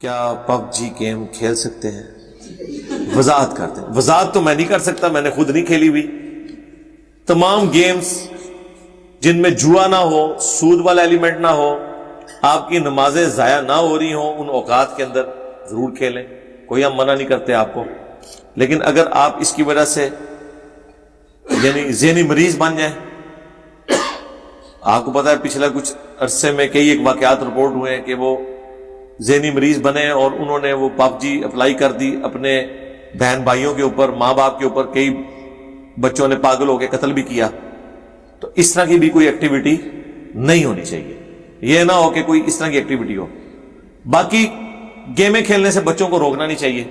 کیا پب جی گیم کھیل سکتے ہیں؟ وضاحت کرتے ہیں. وضاحت تو میں نہیں کر سکتا، میں نے خود نہیں کھیلی ہوئی. تمام گیمز جن میں جوا نہ ہو، سود والا ایلیمنٹ نہ ہو، آپ کی نمازیں ضائع نہ ہو رہی ہوں، ان اوقات کے اندر ضرور کھیلیں. کوئی ہم منع نہیں کرتے آپ کو. لیکن اگر آپ اس کی وجہ سے یعنی ذہنی مریض بن جائیں، آپ کو پتا ہے پچھلا کچھ عرصے میں کئی ایک واقعات رپورٹ ہوئے ہیں کہ وہ ذہنی مریض بنے اور انہوں نے وہ پب جی اپلائی کر دی اپنے بہن بھائیوں کے اوپر، ماں باپ کے اوپر. کئی بچوں نے پاگل ہو کے قتل بھی کیا. تو اس طرح کی بھی کوئی ایکٹیویٹی نہیں ہونی چاہیے. یہ نہ ہو کہ کوئی اس طرح کی ایکٹیویٹی ہو. باقی گیمیں کھیلنے سے بچوں کو روکنا نہیں چاہیے.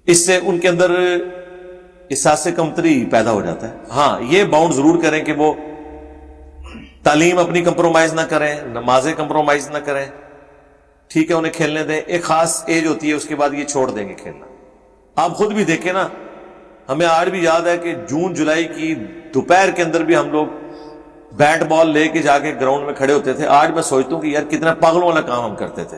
اس سے ان کے اندر احساس کمتری پیدا ہو جاتا ہے. ہاں یہ باؤنڈ ضرور کریں کہ وہ تعلیم اپنی کمپرومائز نہ کریں، نمازیں کمپرومائز نہ کریں. ٹھیک ہے انہیں کھیلنے دیں. ایک خاص ایج ہوتی ہے، اس کے بعد یہ چھوڑ دیں گے کھیلنا. آپ خود بھی دیکھیں نا، ہمیں آج بھی یاد ہے کہ جون جولائی کی دوپہر کے اندر بھی ہم لوگ بیٹ بال لے کے جا کے گراؤنڈ میں کھڑے ہوتے تھے. آج میں سوچتا ہوں کہ یار کتنا پاگلوں والا کام ہم کرتے تھے.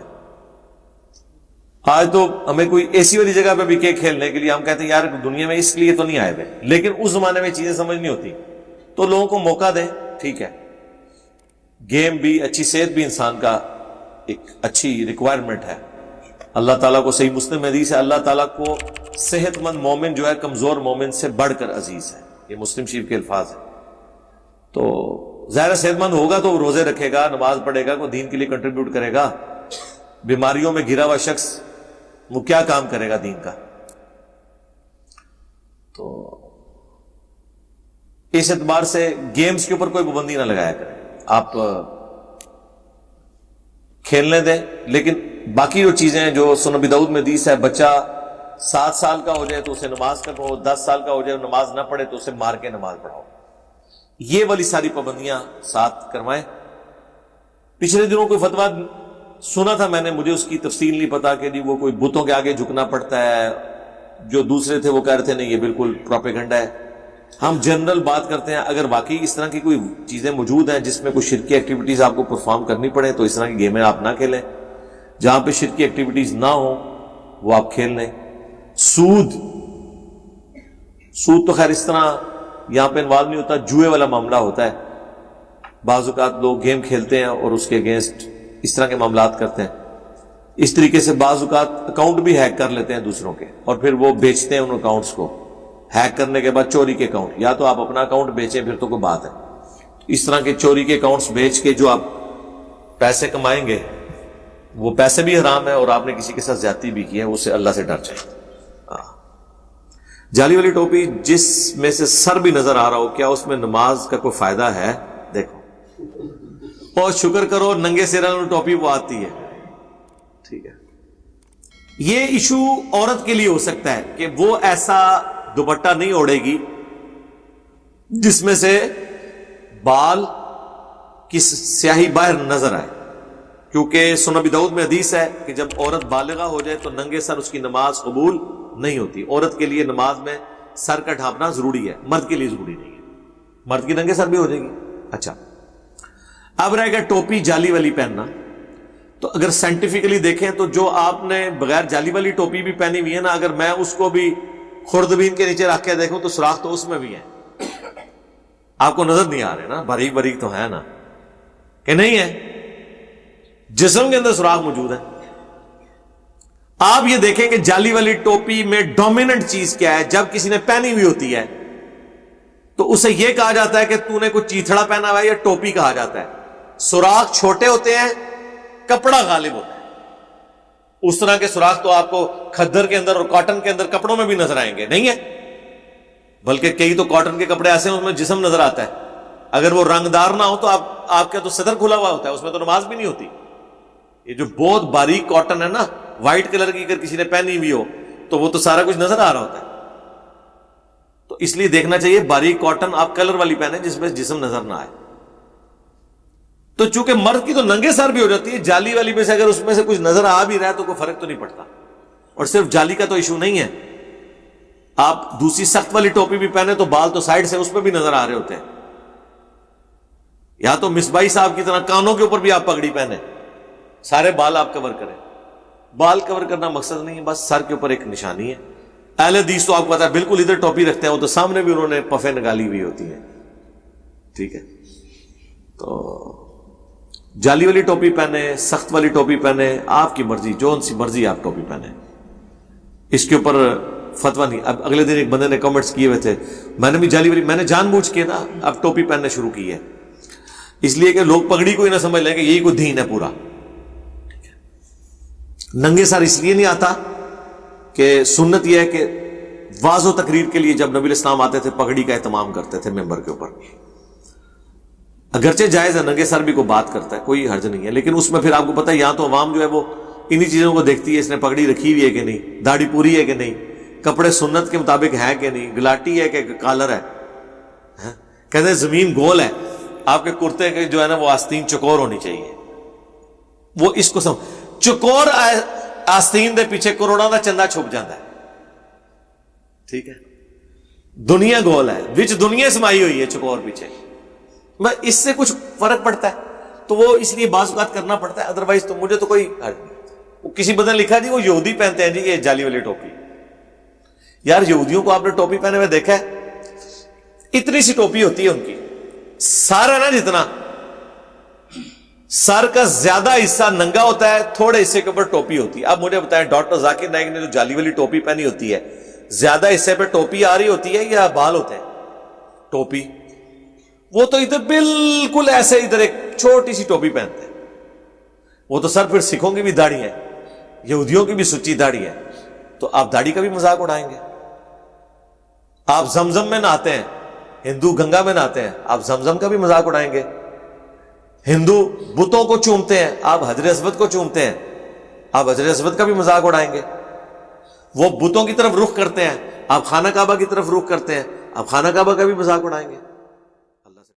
آج تو ہمیں کوئی ایسی والی جگہ پہ بھی کہ کھیلنے کے لیے ہم کہتے ہیں یار دنیا میں اس لیے تو نہیں آئے ہوئے. لیکن اس زمانے میں چیزیں سمجھ نہیں ہوتی تو لوگوں کو موقع دیں. ٹھیک ہے، گیم بھی، اچھی صحت بھی انسان کا ایک اچھی ریکوائرمنٹ ہے. اللہ تعالیٰ کو صحیح مسلم حدیث ہے، اللہ تعالیٰ کو صحت مند مومن جو ہے کمزور مومن سے بڑھ کر عزیز ہے. یہ مسلم شریف کے الفاظ ہیں. تو ظاہر صحت مند ہوگا تو وہ روزے رکھے گا، نماز پڑھے گا، کوئی دین کے لیے کنٹریبیوٹ کرے گا. بیماریوں میں گھرا ہوا شخص وہ کیا کام کرے گا دین کا؟ تو اس اعتبار سے گیمز کے اوپر کوئی پابندی نہ لگایا کریں. آپ کھیلنے دیں. لیکن باقی جو چیزیں ہیں جو سنن ابی داؤد میں حدیث ہے، بچہ 7 سال کا ہو جائے تو اسے نماز کا پڑھاؤ، 10 سال کا ہو جائے نماز نہ پڑھے تو اسے مار کے نماز پڑھاؤ. یہ والی ساری پابندیاں ساتھ کروائیں. پچھلے دنوں کوئی فتویٰ سنا تھا میں نے، مجھے اس کی تفصیل نہیں پتا کہ وہ کوئی بتوں کے آگے جھکنا پڑتا ہے. جو دوسرے تھے وہ کہہ رہے تھے نہیں یہ بالکل پروپیگنڈا ہے. ہم جنرل بات کرتے ہیں. اگر واقعی اس طرح کی کوئی چیزیں موجود ہیں جس میں کوئی شرکی ایکٹیویٹیز آپ کو پرفارم کرنی پڑے تو اس طرح کی گیمیں آپ نہ کھیلیں. جہاں پہ شرکی ایکٹیویٹیز نہ ہوں وہ آپ کھیل لیں. سود تو خیر اس طرح یہاں پہ انوالو نہیں ہوتا، جوئے والا معاملہ ہوتا ہے. بعض اوقات لوگ گیم کھیلتے ہیں اور اس کے اگینسٹ اس طرح کے معاملات کرتے ہیں. اس طریقے سے بعض اوقات اکاؤنٹ بھی ہیک کر لیتے ہیں دوسروں کے اور پھر وہ بیچتے ہیں ان اکاؤنٹس کو. ہیک کرنے کے بعد چوری کے اکاؤنٹ، یا تو آپ اپنا اکاؤنٹ بیچیں پھر تو کوئی بات ہے. اس طرح کے چوری کے اکاؤنٹس بیچ کے جو آپ پیسے کمائیں گے وہ پیسے بھی حرام ہے اور آپ نے کسی کے ساتھ زیادتی بھی کی ہے، اسے اللہ سے ڈر جائے. جعلی والی ٹوپی جس میں سے سر بھی نظر آ رہا ہو، کیا اس میں نماز کا کوئی فائدہ ہے؟ دیکھو اور شکر کرو ننگے سر والی ٹوپی وہ آتی ہے. ٹھیک ہے، یہ ایشو عورت کے لیے ہو سکتا ہے کہ وہ ایسا دوپٹہ نہیں اوڑھے گی جس میں سے بال کی سیاہی باہر نظر آئے. کیونکہ سنن ابی داؤد میں حدیث ہے کہ جب عورت بالغہ ہو جائے تو ننگے سر اس کی نماز قبول نہیں ہوتی. عورت کے لیے نماز میں سر کا ڈھانپنا ضروری ہے، مرد کے لیے ضروری نہیں ہے. مرد کی ننگے سر بھی ہو جائے گی. اچھا، اب رہے گا ٹوپی جعلی والی پہننا. تو اگر سائنٹیفکلی دیکھیں تو جو آپ نے بغیر جعلی والی ٹوپی بھی پہنی ہوئی ہے نا، اگر میں اس کو بھی خوردبین کے نیچے رکھ کے دیکھوں تو سوراخ تو اس میں بھی ہے. آپ کو نظر نہیں آ رہے نا، باریک باریک تو ہے نا کہ نہیں ہے؟ جسم کے اندر سوراخ موجود ہے. آپ یہ دیکھیں کہ جعلی والی ٹوپی میں ڈومیننٹ چیز کیا ہے. جب کسی نے پہنی ہوئی ہوتی ہے تو اسے یہ کہا جاتا ہے کہ تو نے کوئی چیتھڑا پہنا ہوا ہے یا ٹوپی کہا جاتا ہے. سوراخ چھوٹے ہوتے ہیں، کپڑا غالب ہوتا ہے. اس طرح کے سوراخ تو آپ کو کھدر کے اندر اور کاٹن کے اندر کپڑوں میں بھی نظر آئیں گے، نہیں ہے؟ بلکہ کئی تو کاٹن کے کپڑے ایسے ہیں اس میں جسم نظر آتا ہے. اگر وہ رنگدار نہ ہو تو آپ کا تو صدر کھلا ہوا ہوتا ہے، اس میں تو نماز بھی نہیں ہوتی. یہ جو بہت باریک کاٹن ہے نا، وائٹ کلر کی اگر کسی نے پہنی ہوئی ہو تو وہ تو سارا کچھ نظر آ رہا ہوتا ہے. تو اس لیے دیکھنا چاہیے باریک کاٹن آپ کلر والی پہنے جس میں جسم نظر نہ آئے. تو چونکہ مرد کی تو ننگے سر بھی ہو جاتی ہے، جعلی والی میں سے اگر اس میں سے کچھ نظر آ بھی رہا ہے تو کوئی فرق تو نہیں پڑتا. اور صرف جعلی کا تو ایشو نہیں ہے، آپ دوسری سخت والی ٹوپی بھی پہنے تو بال تو سائڈ سے اس پہ بھی نظر آ رہے ہوتے ہیں. یا تو مصباحی صاحب کی طرح کانوں کے اوپر بھی آپ پگڑی پہنے، سارے بال آپ کور کریں. بال کور کرنا مقصد نہیں ہے، بس سر کے اوپر ایک نشانی ہے۔ اہل حدیث تو آپ کو پتا ہے بالکل ادھر ٹوپی رکھتے ہیں، وہ تو سامنے بھی انہوں نے پفے نکالی ہوئی ہوتی ہیں، ٹھیک ہے۔ تو جالی والی ٹوپی پہنے، سخت والی ٹوپی پہنے، آپ کی مرضی، جو سی مرضی آپ ٹوپی پہنے، اس کے اوپر فتویٰ نہیں۔ اب اگلے دن ایک بندے نے کمنٹس کیے ہوئے تھے، میں نے بھی جالی والی، میں نے جان بوجھ کے نا اب ٹوپی پہننے شروع کی ہے، اس لیے کہ لوگ پگڑی کو ہی نہ سمجھ لیں کہ یہی کوئی دین ہے پورا۔ ننگے سر اس لیے نہیں آتا کہ سنت یہ ہے کہ واضح و تقریر کے لیے جب نبی علیہ السلام آتے تھے پگڑی کا اہتمام کرتے تھے ممبر کے اوپر، اگرچہ جائز ہے ننگے سر بھی کوئی بات کرتا ہے، کوئی حرج نہیں ہے، لیکن اس میں پھر آپ کو پتا ہے یہاں تو عوام جو ہے وہ انہی چیزوں کو دیکھتی ہے، اس نے پگڑی رکھی ہوئی ہے کہ نہیں، داڑھی پوری ہے کہ نہیں، کپڑے سنت کے مطابق ہے کہ نہیں، گلاٹی ہے کہ کالر ہے، کہتے ہیں زمین گول ہے، آپ کے کرتے کے جو ہے نا وہ آستین چکور ہونی چاہیے، وہ اس کو چکور آستین دے پیچھے کروڑوں کا چندہ چھپ جاتا ہے، ٹھیک ہے۔ دنیا گول ہے، وچ دنیا سمائی ہوئی ہے چکور پیچھے، اس سے کچھ فرق پڑتا ہے تو وہ اس لیے بعض اوقات کرنا پڑتا ہے، ادروائز تو مجھے تو کوئی حرج نہیں۔ کسی بندے نے لکھا جی وہ یہودی پہنتے ہیں جی یہ جالی والی ٹوپی، یار یہودیوں کو آپ نے ٹوپی پہنے ہوئے دیکھا ہے؟ اتنی سی ٹوپی ہوتی ہے ان کی، سارا نا جتنا سر کا زیادہ حصہ ننگا ہوتا ہے، تھوڑے حصے کے اوپر ٹوپی ہوتی ہے۔ اب مجھے بتائیں ڈاکٹر ذاکر نائک نے جو جالی والی ٹوپی پہنی ہوتی ہے، زیادہ حصے پہ ٹوپی آ رہی ہوتی ہے یا بال ہوتے ہیں؟ ٹوپی، وہ تو ادھر بالکل ایسے ادھر ایک چھوٹی سی ٹوپی پہنتے ہیں، وہ تو سر پھر سکھوں کی بھی داڑھی ہے، یہودیوں کی بھی سچی داڑھی ہے، تو آپ داڑھی کا بھی مذاق اڑائیں گے؟ آپ زمزم میں نہاتے ہیں، ہندو گنگا میں نہاتے ہیں، آپ زمزم کا بھی مذاق اڑائیں گے؟ ہندو بتوں کو چومتے ہیں، آپ حجر اسود کو چومتے ہیں، آپ حجر اسود کا بھی مذاق اڑائیں گے؟ وہ بتوں کی طرف رخ کرتے ہیں، آپ خانہ کعبہ کی طرف رخ کرتے ہیں، آپ خانہ کعبہ کا بھی مذاق اڑائیں گے؟